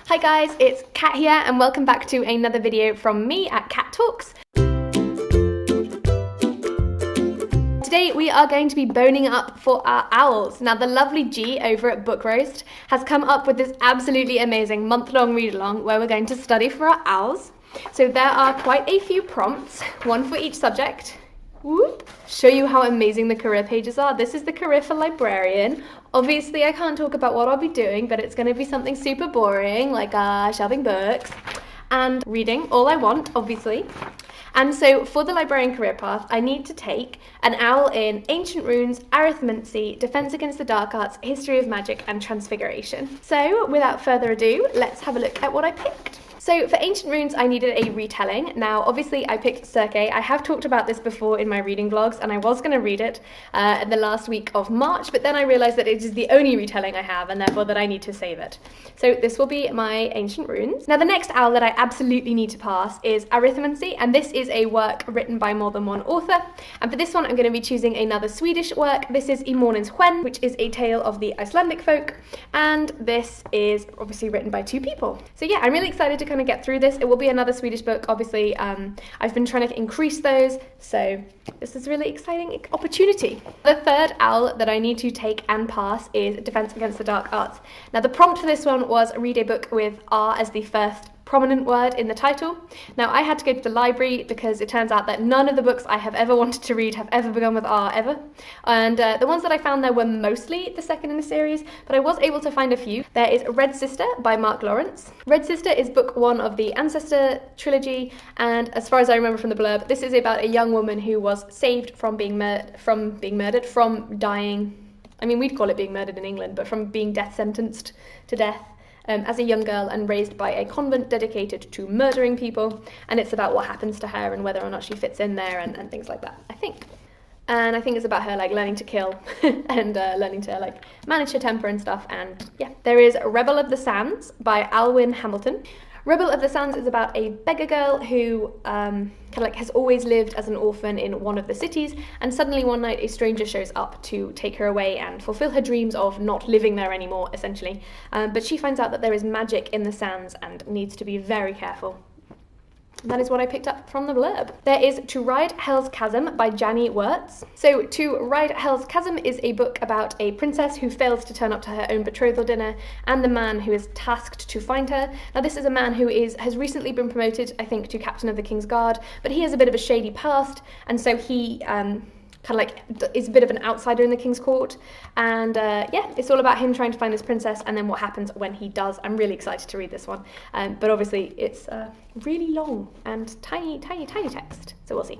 Hi guys, it's Kat here and welcome back to another video from me at Kat Talks. Today we are going to be boning up for our owls. Now the lovely G over at Book Roast has come up with this absolutely amazing month-long read-along where we're going to study for our owls. So there are quite a few prompts, one for each subject. Whoop. Show you how amazing the career pages are. This is the career for Librarian. Obviously I can't talk about what I'll be doing, but it's going to be something super boring like shelving books and reading all I want, obviously. And so for the Librarian career path, I need to take an owl in Ancient Runes, Arithmancy, Defense Against the Dark Arts, History of Magic and Transfiguration. So without further ado, let's have a look at what I picked. So for Ancient Runes, I needed a retelling. Now, obviously, I picked Circe. I have talked about this before in my reading vlogs, and I was going to read it in the last week of March, but then I realised that it is the only retelling I have, and therefore that I need to save it. So this will be my Ancient Runes. Now, the next owl that I absolutely need to pass is Arithmancy, and this is a work written by more than one author. And for this one, I'm going to be choosing another Swedish work. This is I Månens Sken, which is a tale of the Icelandic folk, and this is obviously written by two people. So yeah, I'm really excited to kind of get through this. It will be another Swedish book, obviously. I've been trying to increase those, so this is a really exciting opportunity. The third owl that I need to take and pass is Defense Against the Dark Arts. Now the prompt for this one was read a book with R as the first prominent word in the title. Now I had to go to the library because it turns out that none of the books I have ever wanted to read have ever begun with R ever, and the ones that I found there were mostly the second in the series, but I was able to find a few. There is Red Sister by Mark Lawrence. Red Sister is book one of the Ancestor trilogy, and as far as I remember from the blurb, this is about a young woman who was saved from dying. I mean, we'd call it being murdered in England, but from being death sentenced to death as a young girl and raised by a convent dedicated to murdering people, and it's about what happens to her and whether or not she fits in there and things like that, I think. And I think it's about her learning to kill and learning to manage her temper and stuff, and yeah. There is Rebel of the Sands by Alwyn Hamilton. Rebel of the Sands is about a beggar girl who has always lived as an orphan in one of the cities, and suddenly one night a stranger shows up to take her away and fulfill her dreams of not living there anymore, essentially. But she finds out that there is magic in the sands and needs to be very careful. That is what I picked up from the blurb. There is To Ride Hell's Chasm by Janny Wirtz. So To Ride Hell's Chasm is a book about a princess who fails to turn up to her own betrothal dinner and the man who is tasked to find her. Now this is a man who has recently been promoted, I think, to Captain of the King's Guard, but he has a bit of a shady past, and so he is a bit of an outsider in the King's Court, and yeah, it's all about him trying to find this princess and then what happens when he does. I'm really excited to read this one, but obviously it's really long and tiny text, so we'll see.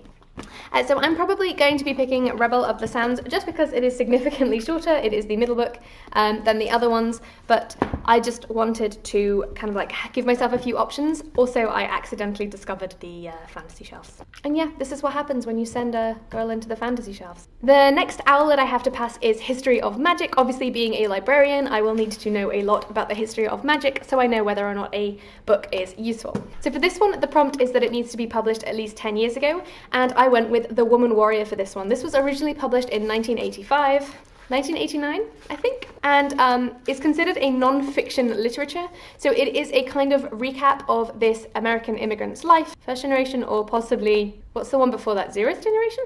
So I'm probably going to be picking Rebel of the Sands just because it is significantly shorter. It is the middle book than the other ones, but I just wanted to give myself a few options. Also, I accidentally discovered the fantasy shelves. And yeah, this is what happens when you send a girl into the fantasy shelves. The next owl that I have to pass is History of Magic. Obviously, being a librarian, I will need to know a lot about the history of magic, so I know whether or not a book is useful. So for this one, the prompt is that it needs to be published at least 10 years ago, and I went with The Woman Warrior for this one. This was originally published in 1989, I think, and is considered a non-fiction literature. So it is a kind of recap of this American immigrant's life, first generation, or possibly, what's the one before that, 0th generation?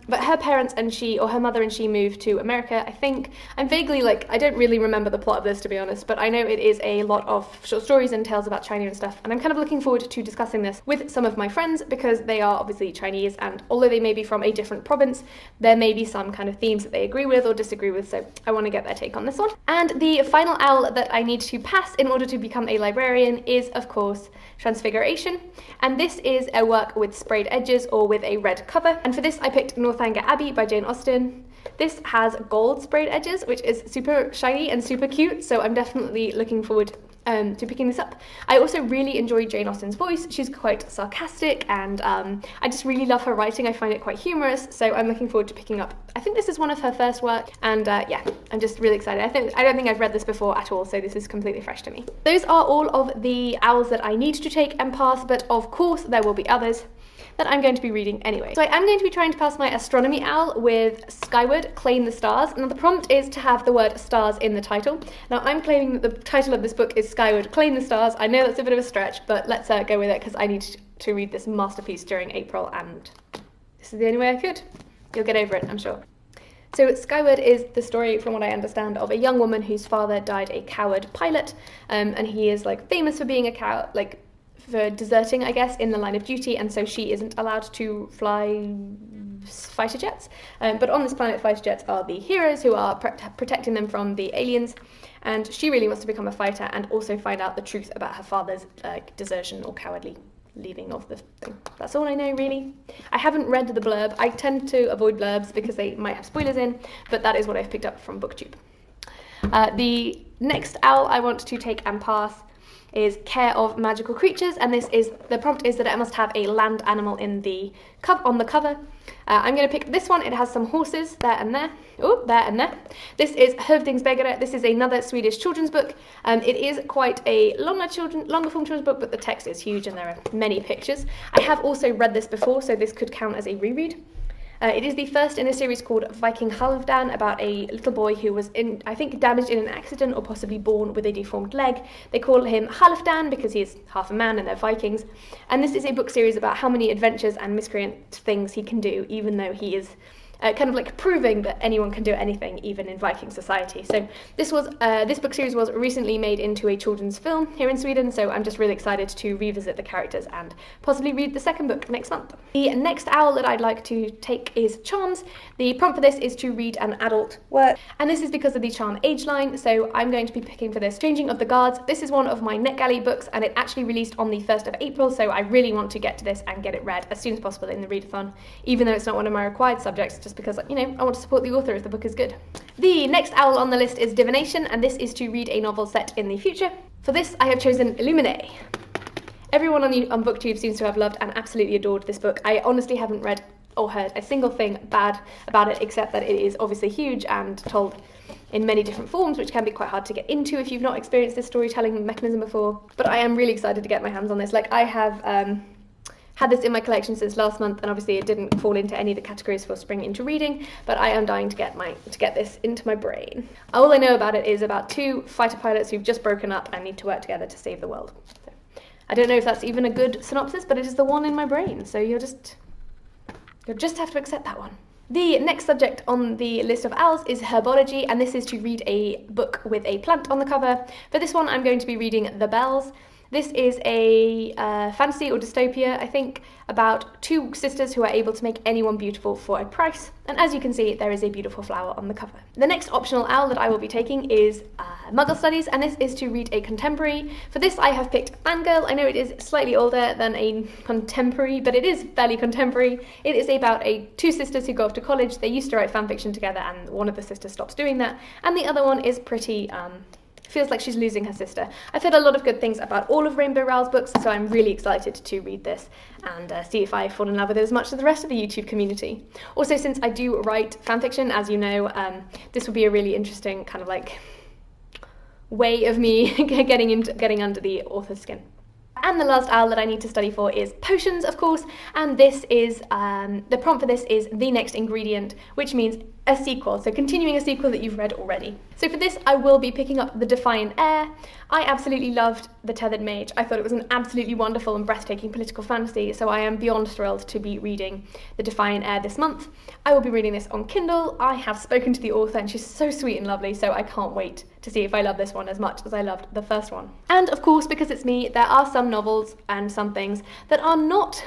But her parents and she, or her mother and she, moved to America, I think. I'm vaguely, I don't really remember the plot of this, to be honest, but I know it is a lot of short stories and tales about China and stuff, and I'm kind of looking forward to discussing this with some of my friends because they are obviously Chinese, and although they may be from a different province, there may be some kind of themes that they agree with or disagree with, so I want to get their take on this one. And the final owl that I need to pass in order to become a librarian is, of course, Transfiguration, and this is a work with sprayed edges or with a red cover, and for this I picked Northanger Abbey by Jane Austen. This has gold sprayed edges, which is super shiny and super cute, so I'm definitely looking forward to picking this up. I also really enjoy Jane Austen's voice. She's quite sarcastic, and I just really love her writing. I find it quite humorous, so I'm looking forward to picking up. I think this is one of her first work, and yeah, I'm just really excited. I don't think I've read this before at all, so this is completely fresh to me. Those are all of the owls that I need to take and pass, but of course there will be others. that I'm going to be reading anyway. So I am going to be trying to pass my Astronomy OWL with Skyward, Claim the Stars. Now the prompt is to have the word stars in the title. Now I'm claiming that the title of this book is Skyward, Claim the Stars. I know that's a bit of a stretch, but let's go with it because I need to read this masterpiece during April, and this is the only way I could. You'll get over it, I'm sure. So Skyward is the story, from what I understand, of a young woman whose father died a coward pilot, and he is like famous for being a coward, like for deserting, I guess, in the line of duty, and so she isn't allowed to fly fighter jets. But on this planet, fighter jets are the heroes who are protecting them from the aliens, and she really wants to become a fighter and also find out the truth about her father's desertion or cowardly leaving of the thing. That's all I know, really. I haven't read the blurb. I tend to avoid blurbs because they might have spoilers in, but that is what I've picked up from booktube. The next OWL I want to take and pass is Care of Magical Creatures, and the prompt is that it must have a land animal in on the cover. I'm going to pick this one. It has some horses there and there. Oh, there and there. This is Hövdingsbägare. This is another Swedish children's book. It is quite a longer form children's book, but the text is huge and there are many pictures. I have also read this before, so this could count as a reread. It is the first in a series called Viking Halvdan, about a little boy who was, I think, damaged in an accident or possibly born with a deformed leg. They call him Halfdan because he is half a man and they're Vikings. And this is a book series about how many adventures and miscreant things he can do, even though he is kind of like proving that anyone can do anything, even in Viking society. So this book series was recently made into a children's film here in Sweden, so I'm just really excited to revisit the characters and possibly read the second book next month. The next OWL that I'd like to take is Charms. The prompt for this is to read an adult work, and this is because of the charm age line, so I'm going to be picking for this Changing of the Guards. This is one of my NetGalley books, and it actually released on the 1st of April, so I really want to get to this and get it read as soon as possible in the readathon, even though it's not one of my required subjects, just because, you know, I want to support the author if the book is good. The next OWL on the list is Divination, and this is to read a novel set in the future. For this, I have chosen Illuminae. Everyone on booktube seems to have loved and absolutely adored this book. I honestly haven't read or heard a single thing bad about it, except that it is obviously huge and told in many different forms, which can be quite hard to get into if you've not experienced this storytelling mechanism before. But I am really excited to get my hands on this. Like, I have had this in my collection since last month, and obviously it didn't fall into any of the categories for spring into reading, but I am dying to get this into my brain. All I know about it is about two fighter pilots who've just broken up and need to work together to save the world. So, I don't know if that's even a good synopsis, but it is the one in my brain, so you'll just have to accept that one. The next subject on the list of OWLs is Herbology, and this is to read a book with a plant on the cover. For this one, I'm going to be reading The Bells. This is a fantasy or dystopia, I think, about two sisters who are able to make anyone beautiful for a price. And as you can see, there is a beautiful flower on the cover. The next optional OWL that I will be taking is Muggle Studies, and this is to read a contemporary. For this, I have picked Fangirl. I know it is slightly older than a contemporary, but it is fairly contemporary. It is about two sisters who go off to college. They used to write fanfiction together, and one of the sisters stops doing that. And the other one is pretty feels like she's losing her sister. I've heard a lot of good things about all of Rainbow Rowell's books, so I'm really excited to read this and see if I fall in love with it as much as the rest of the YouTube community. Also, since I do write fanfiction, as you know, this will be a really interesting kind of like way of me getting under the author's skin. And the last OWL that I need to study for is potions, of course, and this is, the prompt for this is the next ingredient, which means a sequel, so continuing a sequel that you've read already. So for this, I will be picking up The Defiant Heir. I absolutely loved The Tethered Mage. I thought it was an absolutely wonderful and breathtaking political fantasy, so I am beyond thrilled to be reading The Defiant Heir this month. I will be reading this on Kindle. I have spoken to the author, and she's so sweet and lovely, so I can't wait to see if I love this one as much as I loved the first one. And of course, because it's me, there are some novels and some things that are not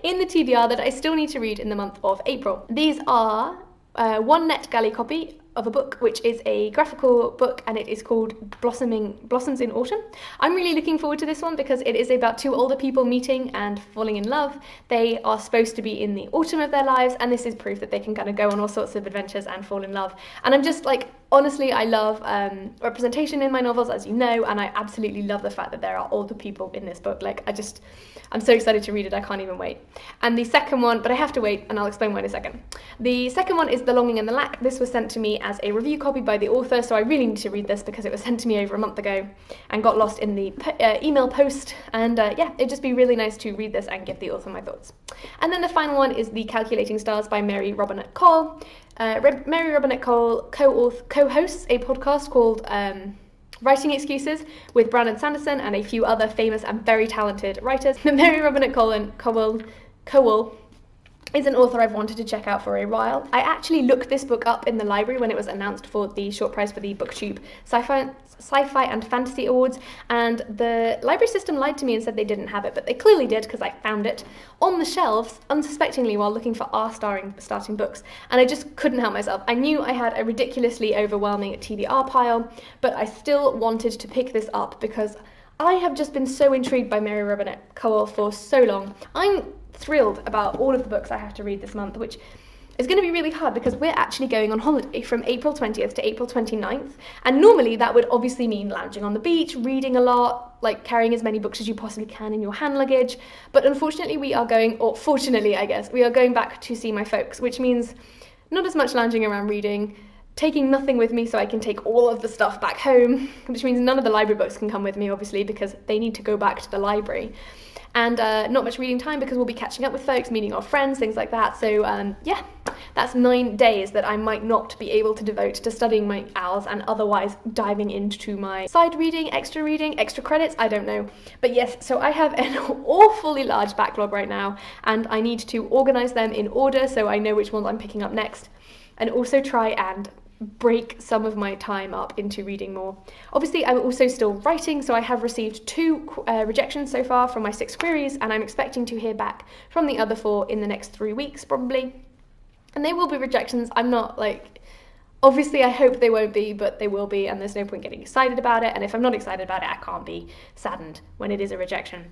in the TBR that I still need to read in the month of April. These are one NetGalley copy of a book, which is a graphical book, and it is called Blossoms in Autumn. I'm really looking forward to this one because it is about two older people meeting and falling in love. They are supposed to be in the autumn of their lives, and this is proof that they can kind of go on all sorts of adventures and fall in love. And I'm just like Honestly, I love representation in my novels, as you know, and I absolutely love the fact that there are older people in this book. Like, I'm so excited to read it, I can't even wait. And the second one, but I have to wait, and I'll explain why in a second. The second one is The Longing and the Lack. This was sent to me as a review copy by the author, so I really need to read this because it was sent to me over a month ago and got lost in the email post. And yeah, it'd just be really nice to read this and give the author my thoughts. And then the final one is The Calculating Stars by Mary Robinette Kowal. Mary Robinette Kowal co-hosts a podcast called Writing Excuses with Brandon Sanderson and a few other famous and very talented writers. Mary Robinette Kowal is an author I've wanted to check out for a while. I actually looked this book up in the library when it was announced for the short prize for the BookTube Sci-Fi and Fantasy Awards, and the library system lied to me and said they didn't have it, but they clearly did because I found it on the shelves unsuspectingly while looking for starting books, and I just couldn't help myself. I knew I had a ridiculously overwhelming TBR pile, but I still wanted to pick this up because I have just been so intrigued by Mary Robinette Kowal for so long. I'm thrilled about all of the books I have to read this month, which is going to be really hard because we're actually going on holiday from April 20th to April 29th, and normally that would obviously mean lounging on the beach, reading a lot, like carrying as many books as you possibly can in your hand luggage, but unfortunately we are going, or fortunately I guess, we are going back to see my folks, which means not as much lounging around reading, taking nothing with me so I can take all of the stuff back home, which means none of the library books can come with me obviously because they need to go back to the library. And not much reading time because we'll be catching up with folks, meeting our friends, things like that. So yeah, that's 9 days that I might not be able to devote to studying my OWLS and otherwise diving into my side reading, extra credits, I don't know. But yes, so I have an awfully large backlog right now, and I need to organise them in order so I know which ones I'm picking up next, and also try and break some of my time up into reading more. Obviously, I'm also still writing, so I have received 2 rejections so far from my 6 queries, and I'm expecting to hear back from the other 4 in the next 3 weeks, probably. And they will be rejections. I'm not obviously I hope they won't be, but they will be, and there's no point getting excited about it, and if I'm not excited about it, I can't be saddened when it is a rejection.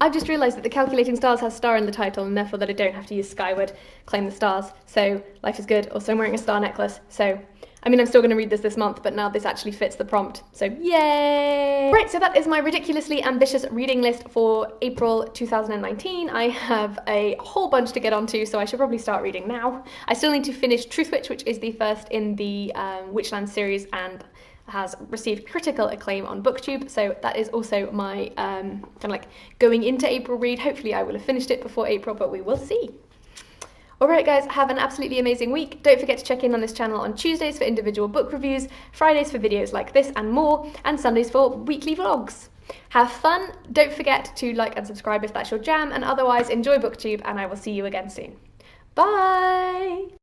I've just realised that The Calculating Stars has star in the title, and therefore that I don't have to use Skyward, claim the stars, so life is good. Also, I'm wearing a star necklace, so I mean, I'm still going to read this month, but now this actually fits the prompt, so yay! Right, so that is my ridiculously ambitious reading list for April 2019. I have a whole bunch to get onto, so I should probably start reading now. I still need to finish Truthwitch, which is the first in the Witchland series and has received critical acclaim on BookTube, so that is also my kind of like going into April read. Hopefully I will have finished it before April, but we will see. Alright guys, have an absolutely amazing week. Don't forget to check in on this channel on Tuesdays for individual book reviews, Fridays for videos like this and more, and Sundays for weekly vlogs. Have fun, don't forget to like and subscribe if that's your jam, and otherwise enjoy BookTube, and I will see you again soon. Bye!